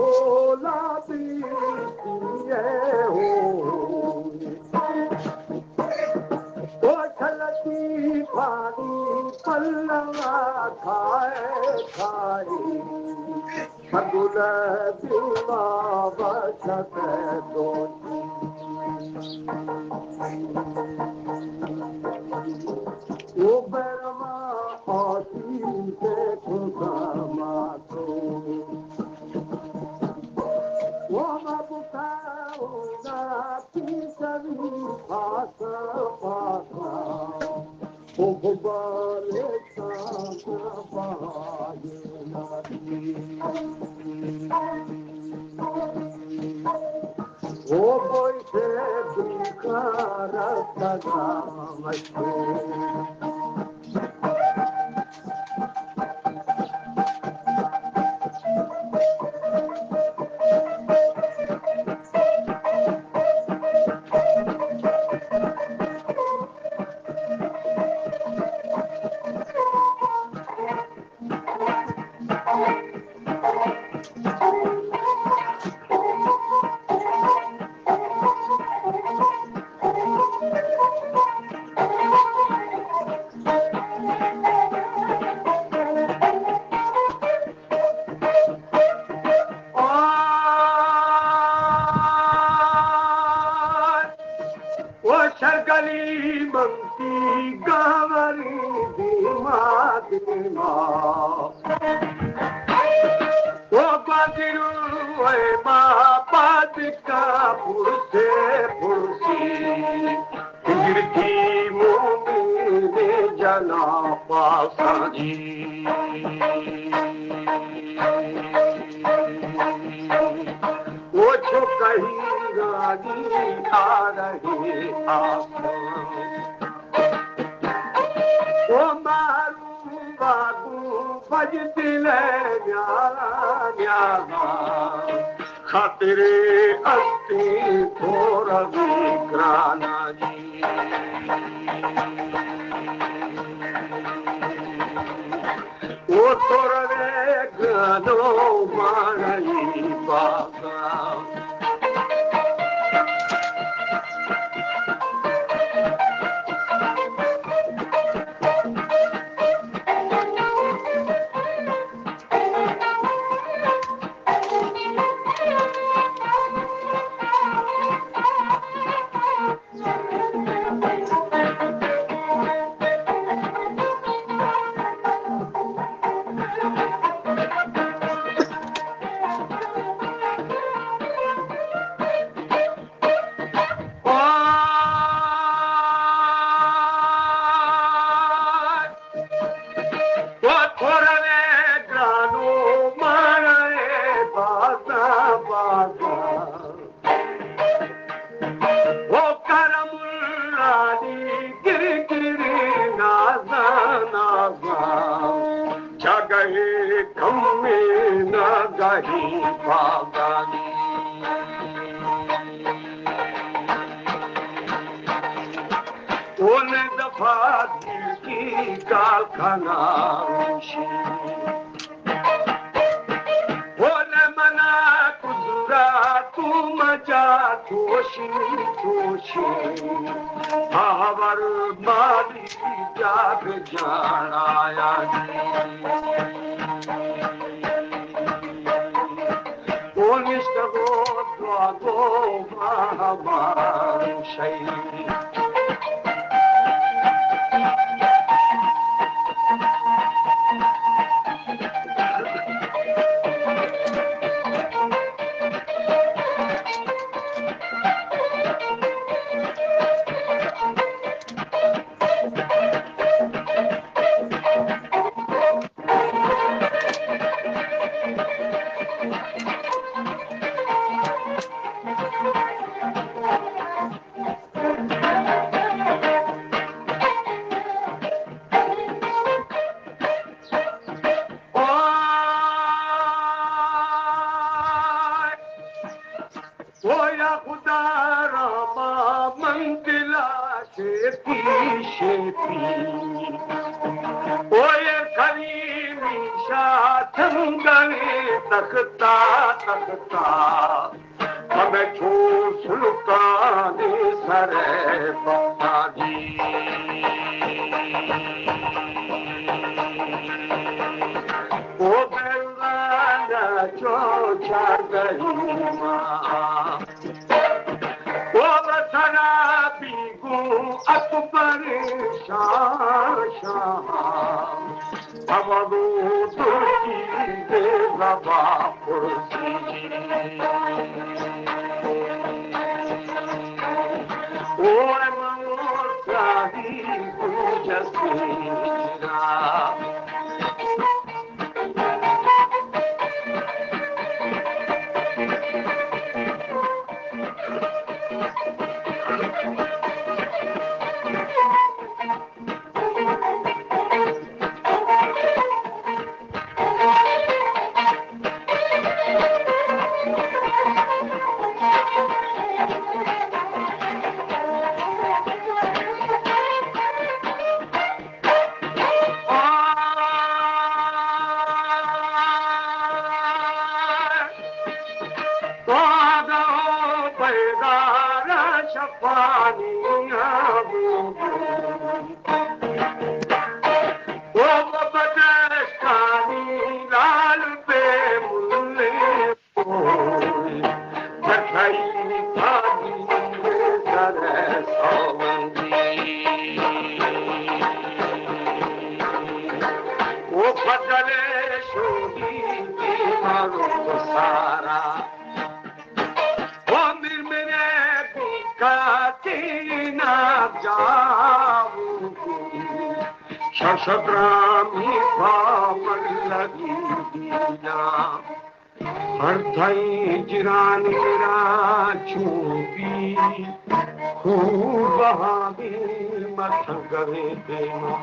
भोला भी हो छलती पानी पल्लवा खाए खाई सगुल दीवा बचत दो वो बरमा आती से खुदा मातो वो मबुकाऊना की सभी आसा पासा वो बाले साना बाये नदी वो बोई से दुखार सदा मचे गली मंकी गावरी धीमा धीमा वो बाजिरू है बापाद का पुरसे पुरसी गिरती मोमी में जना पासा जी वो जो कहीं गाड़ी आ रही वो मारू बाबू बजदिल न्यारा न्यारा खतरे अस्ती थोड़ा विक्राना जी वो थोड़ा गनो मारई बाबा तख्ता तख्ता हमें छू सुल्तान सरे बाजी ओ बेलवाना चो चादरी ओ बसरा पीगू अकबर शाह शाह अवधू तुर्की दे बाबा पुरसी ओ मौसाही जसीरा शशद्रामी पामल लगी दीना हर थाई जिरान मेरा छूपी खूब बहावी मत गवे देना